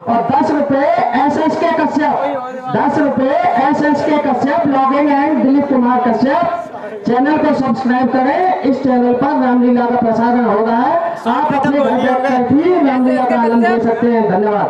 और 10 रुपए SSK कश्यप, 10 रुपए SSK Kashyap logging and Dilip Kumar Kashyap. Channel को सब्सक्राइब करें। इस चैनल पर रामलीला का प्रसारण हो रहा है, आप अपने घर बैठकर भी रामलीला का आनंद ले सकते हैं। धन्यवाद।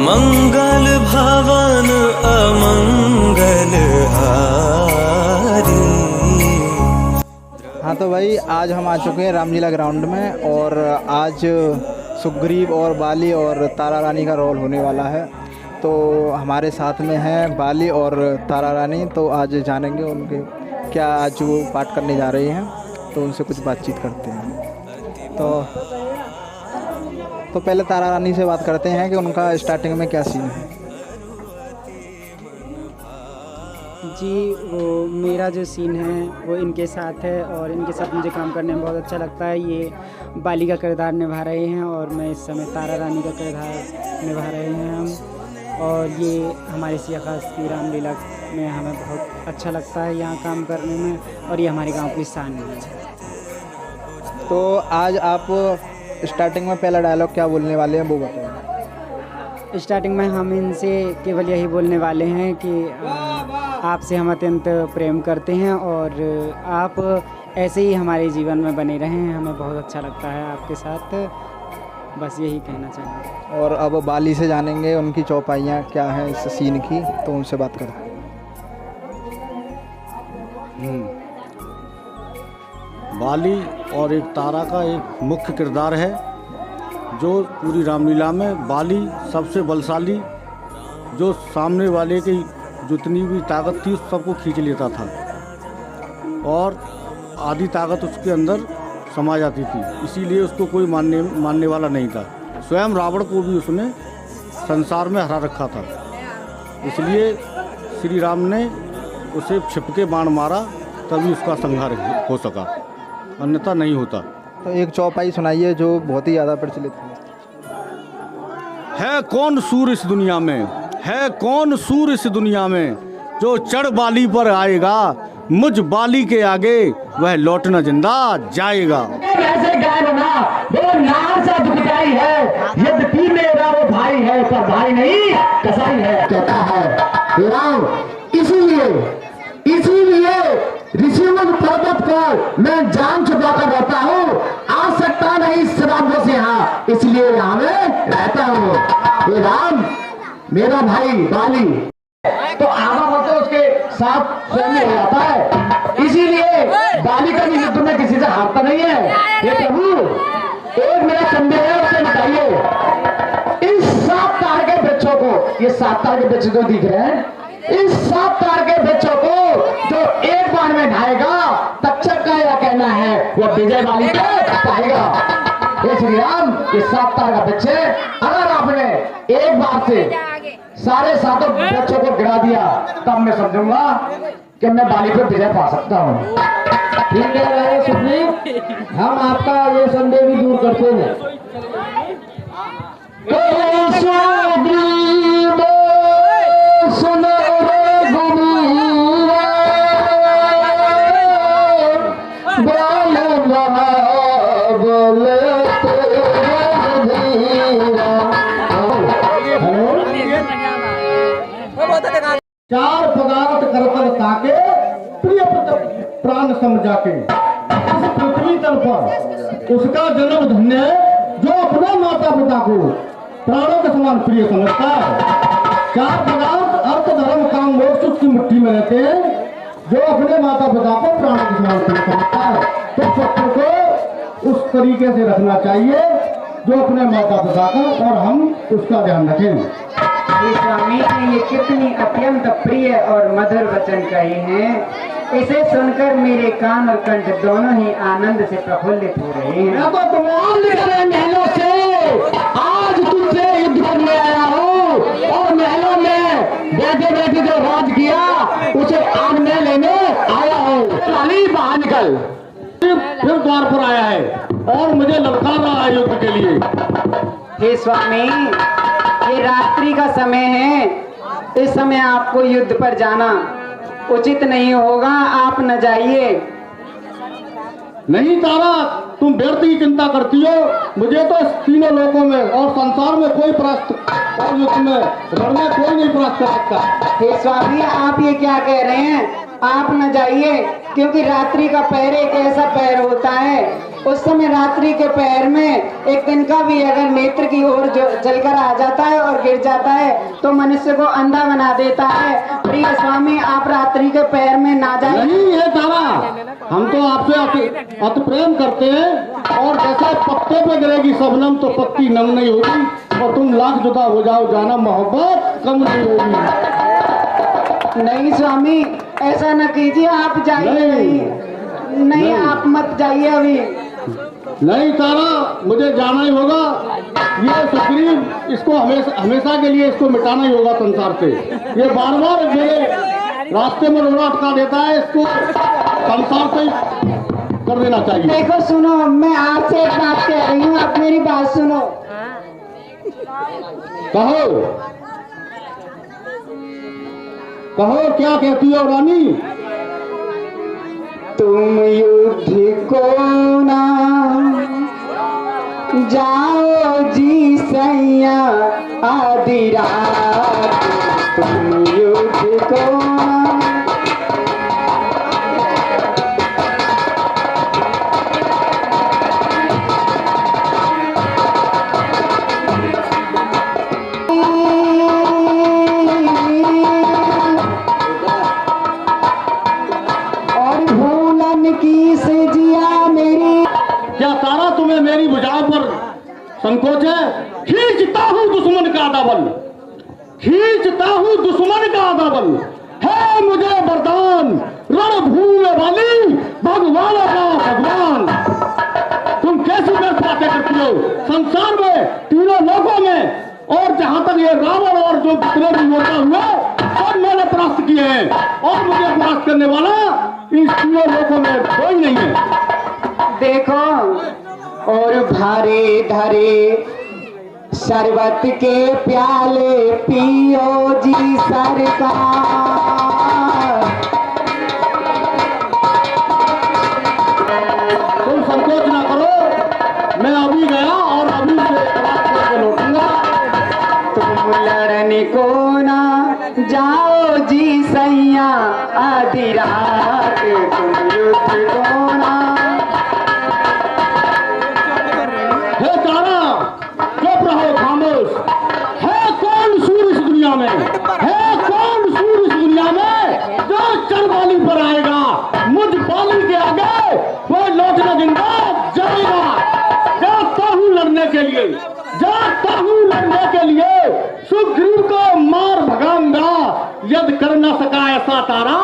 मंगल भवन अमंगल हारी। हाँ तो भाई आज हम आ चुके हैं रामलीला ग्राउंड में और आज सुग्रीव और बाली और तारा रानी का रोल होने वाला है। तो हमारे साथ में हैं बाली और तारा रानी। तो आज जानेंगे उनके क्या आज वो पाठ करने जा रही हैं, तो उनसे कुछ बातचीत करते हैं। तो पहले तारा रानी से बात करते हैं कि उनका स्टार्टिंग में क्या सीन है। जी वो मेरा जो सीन है वो इनके साथ है और इनके साथ मुझे काम करने में बहुत अच्छा लगता है। ये बाली का किरदार निभा रहे हैं और मैं इस समय तारा रानी का किरदार निभा रहे हैं हम। और ये हमारे सियाखास की रामलीला में हमें बहुत अच्छा लगता है यहाँ काम करने में, और ये हमारे गांव की शान है। तो आज आप स्टार्टिंग में पहला डायलॉग क्या बोलने वाले हैं वो बताएं। स्टार्टिंग में हम इनसे केवल यही बोलने वाले हैं कि आपसे हम अत्यंत प्रेम करते हैं और आप ऐसे ही हमारे जीवन में बने रहें। हमें बहुत अच्छा लगता है आपके साथ, बस यही कहना चाहेंगे। और अब बाली से जानेंगे उनकी चौपाइयाँ क्या हैं इस सीन की, तो उनसे बात करते हैं। बाली और एक तारा का एक मुख्य किरदार है जो पूरी रामलीला में बाली सबसे बलशाली, जो सामने वाले की जितनी भी ताकत थी उस सबको खींच लेता था और आधी ताकत उसके अंदर समा जाती थी, इसीलिए उसको कोई मानने वाला नहीं था। स्वयं रावण को भी उसने संसार में हरा रखा था, इसलिए श्री राम ने उसे छिपके बाण मारा, तभी उसका संहार हो सका, अन्यथा नहीं होता। तो एक चौपाई सुनाइए जो बहुत ही ज़्यादा प्रचलित है कौन सूर इस दुनिया में, है कौन सूर इस दुनिया में, जो चढ़ बाली पर आएगा, मुझ बाली के आगे वह लौटना जिंदा जाएगा। ऐसे गाय बना वो नार सा दुखदाई है, यद्यपि मेरा वो भाई है पर भाई नहीं कसाई है। कहता है राम, इसीलिए ऋषिमुख पर्वत को मैं जान छुपा कर रहता हूँ, आ सकता नहीं श्रापों से यहाँ, इसलिए यहाँ में रहता हूँ। ये राम मेरा भाई बाली तो आवा हो तो उसके साथ स्वयं हो जाता है, इसीलिए बाली का भी युद्ध में किसी से हारता नहीं है। ये प्रभु एक मेरा संदेह है, उससे बताइए इस 7 तार के वृक्षों को, ये 7 तार के वृक्ष जो दिख रहे हैं, इस 7 तार के वृक्षों को जो एक बार में ढाएगा, तक्षक का यह कहना है वो विजय बाली को पाएगा। ये श्री राम ये 7 तार का वृक्ष है, अगर आपने एक बार से सारे 7 वृक्षों को गिरा दिया तब मैं समझूंगा कि मैं बाली पर विजय पा सकता हूँ। ठीक है सुग्रीव, हम आपका ये संदेह भी दूर करते हैं। सुनो रे गुरुआ, बोले चार पदार्थ कर ताके प्रिय प्राण समझा के इस पृथ्वी तल पर उसका जन्म धन्य है जो अपने माता पिता को प्राणों के समान प्रिय समझता है। 4 पदार्थ अर्थ धर्म काम मोक्ष उसकी मुट्ठी में रहते हैं, जो अपने माता पिता को प्राणों के समान प्रिय समझता है। तो सबको को उस तरीके से रखना चाहिए जो अपने माता पिता का, और हम उसका ध्यान रखें। स्वामी ने ये कितनी अत्यंत प्रिय और मधुर वचन कहे हैं, इसे सुनकर मेरे कान और कंठ दोनों ही आनंद से प्रफुल्लित हो रहे हैं। मैं तो तुम्हारे निकले महलों से आज तुझसे युद्ध करने आया हूँ, और महलों में बैठे बैठे जो राज किया उसे आमने लेने आया हूँ। लाली बाहर निकल, फिर द्वार पर आया है और मुझे ललकार रहा है युद्ध के लिए। हे स्वामी, ये रात्रि का समय है, इस समय आपको युद्ध पर जाना उचित नहीं होगा, आप न जाइए। नहीं तारा, तुम व्यर्थ की चिंता करती हो। मुझे तो तीनों लोकों में और संसार में कोई परास्त और युद्ध में रण में कोई नहीं परास्त कर सकता। हे स्वामी, आप ये क्या कह रहे हैं? आप न जाइए, क्योंकि रात्रि का पहर एक ऐसा पहर होता है, उस समय रात्रि के पहर में एक दिन का भी अगर नेत्र की ओर जो जलकर आ जाता है और गिर जाता है तो मनुष्य को अंधा बना देता है। प्रिय स्वामी, आप रात्रि के पहर में ना जाइए। नहीं है तारा, हम तो आपसे अति प्रेम करते हैं, और जैसे पत्ते पे गिरेगी शबनम तो पत्ती नम नहीं होगी, और तुम लाख जुदा हो जाओ जाना मोहब्बत कम नहीं होगी। नहीं स्वामी, ऐसा न कीजिए, आप जाइए। नहीं, आप मत जाइए अभी। नहीं तारा, मुझे जाना ही होगा। ये सुग्रीव, इसको हमेशा के लिए इसको मिटाना ही होगा संसार से। ये बार बार मेरे रास्ते में रोड़ा अटका देता है, इसको संसार से कर देना चाहिए। देखो सुनो, मैं आपसे एक बात कह रही हूँ, आप मेरी बात सुनो। कहो कहो, क्या कहती हो रानी? तुम युद्ध को ना जाओ जी सैया आधी रात, तुम युद्ध को ना। मेरी भुजाओं पर संकोच है? खींचता हूं दुश्मन का आधा बल, खींचता हूं दुश्मन का आधा बल, है मुझे वरदान रणभूमि वाली भगवान का भगवान। तुम कैसी व्यर्थ बातें करती हो? संसार में तीनों लोकों में, और जहां तक ये रावण और जो जितने भी योद्धा हुए सब मैंने परास्त किए हैं, और मुझे परास्त करने वाला इन तीनों लोकों में कोई नहीं है। देखो, और भारे धरे शरबत के प्याले पियो जी सरकार। तुम संकोच ना करो, मैं अभी गया और अभी से करके लौटूंगा। तुम लड़ने को ना जाओ जी सैया आधी रात, तुम युद्ध को ना। में है कौन सूर इस दुनिया में जो चरवाली पर आएगा? मुझ बाली के आगे वो लौटना जिंदा जाएगा। जाता हूँ लड़ने के लिए, जाता हूँ लड़ने के लिए, सुग्रीव को मार भगाऊंगा। यदि कर न सका ऐसा तारा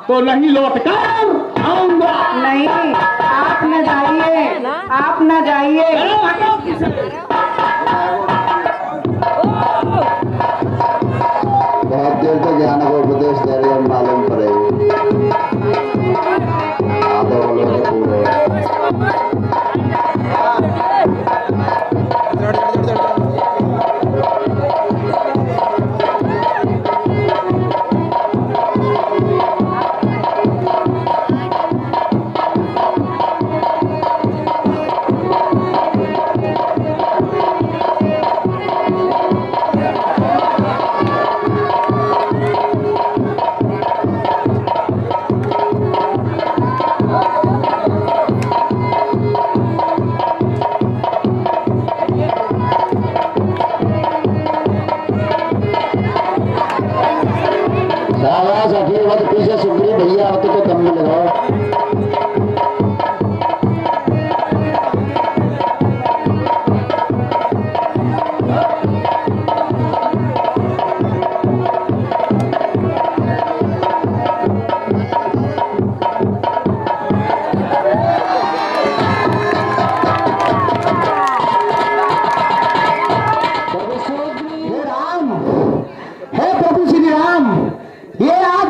तो नहीं लौट कर आऊंगा। नहीं, आप न जाइए, आप न जाइए। बहुत देर तक ज्ञान को उपदेश दे रहे हैं, मालूम पड़ेगी आधे बोलो तो पूरे। पीछे सुग्रीव भैया आते तो कम में लगाओ।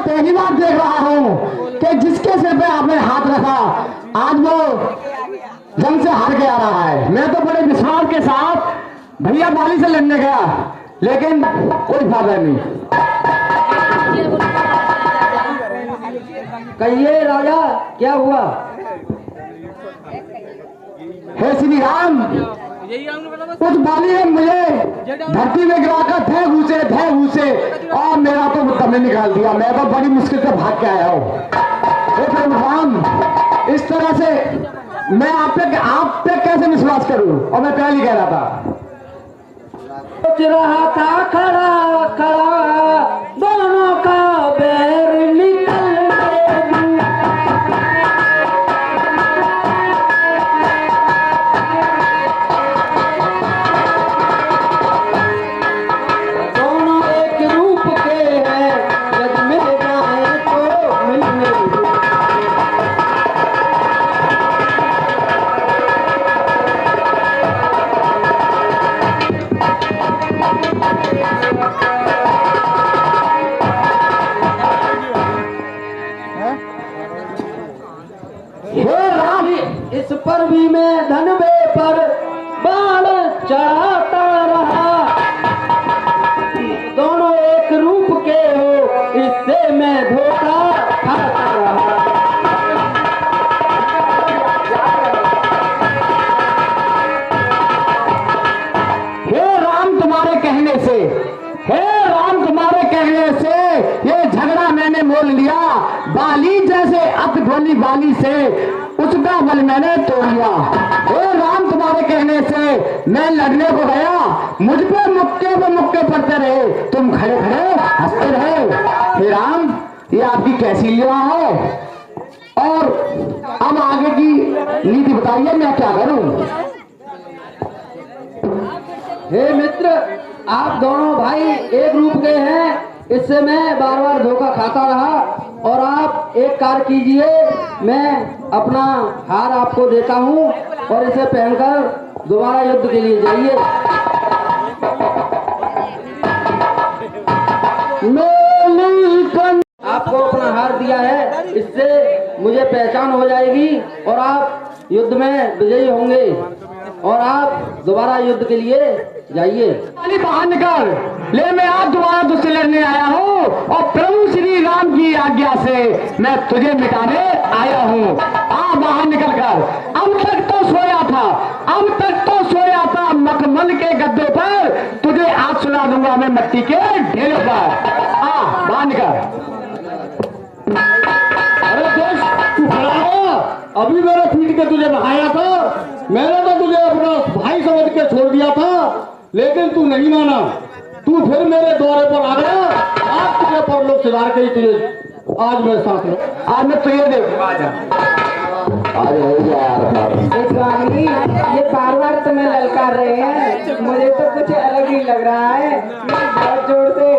पहली बार देख रहा हूं कि जिसके सिर पे आपने हाथ रखा आज वो जंग से हार के आ रहा है। मैं तो बड़े विश्वास के साथ भैया बाली से लड़ने गया, लेकिन कोई फायदा नहीं। कहिए राजा, क्या हुआ? हे श्री राम, उस बाली ने मुझे धरती में गिराकर थे घूसे और मेरा तो दम निकाल दिया। मैं तो बड़ी मुश्किल से भाग के आया हूँ। हे प्रभु राम, इस तरह से मैं आप पे कैसे विश्वास करूं? और मैं पहले ही कह रहा था, सोच रहा था खड़ा खड़ा दोनों का बैर निकल दोनों एक रूप के हैं, जग में जाए तो मिलने इस पर भी मैं धनबे पर बाण चढ़ाता रहा। दोनों एक रूप के हो, इससे मैं धोखा खाता रहा। हे राम तुम्हारे कहने से, हे राम तुम्हारे कहने से ये झगड़ा मैंने मोल लिया। बाली जैसे अत भोली बाली से उसका बल मैंने तोड़ लिया। हे राम तुम्हारे कहने से मैं लड़ने को गया, मुझ पे मुक्के पड़ते रहे, तुम खड़े खड़े हंसते रहे। हे राम, ये आपकी कैसी लीला है? और अब आगे की नीति बताइए, मैं क्या करूं? हे मित्र, आप दोनों भाई एक रूप के हैं, इससे मैं बार बार धोखा खाता रहा। और आप एक कार्य कीजिए, मैं अपना हार आपको देता हूँ और इसे पहनकर दोबारा युद्ध के लिए जाइए। आपको अपना हार दिया है, इससे मुझे पहचान हो जाएगी और आप युद्ध में विजयी होंगे और आप दोबारा युद्ध के लिए जाइए। बाहर निकल, ले मैं आज दोबारा तुझसे लड़ने आया हूँ और प्रभु श्री राम की आज्ञा से मैं तुझे मिटाने आया हूँ। आ बाहर निकल कर। अब तक तो सोया था मखमल के गद्दे पर, तुझे आज सुला दूंगा मैं मट्टी के ढेले पर। आ बाहर निकल। अरे दोस्त, तू खड़ा हो, अभी मैंने पीट के तुझे नहाया था। मैंने तो तुझे अपना भाई समझ के छोड़ दिया था, लेकिन तू नहीं माना। तू फिर मेरे द्वारे पर आ गया। आज तुझे परलोक सिधार के ही तुझे आज मैं साथ में, आज मैं तुझे देख ये बार बार तुम्हें ललकार रहे हैं, मुझे तो कुछ अलग ही लग रहा है। बहुत जोर से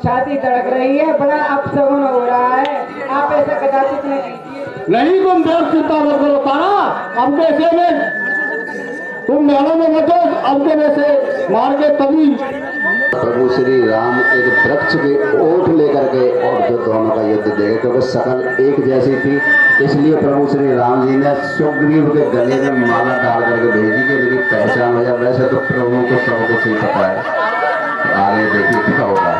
छाती धड़क रही है, बड़ा अपशगुन हो रहा है। आप ऐसा कदाचित नहीं। तुम देर चिंता मत करो तारा, अब कैसे में तुम मेलों में मत, अब के वैसे मार के तभी। प्रभु श्री राम एक वृक्ष की ओट लेकर के और जो दोनों का युद्ध देखे, क्योंकि शकल एक जैसी थी, इसलिए प्रभु श्री राम जी ने सुग्रीव के गले में माला डाल करके भेजी कि लेकिन पहचान हो जाए। वैसे तो प्रभु को सब कुछ ही पता है, आगे देखिए क्या होगा।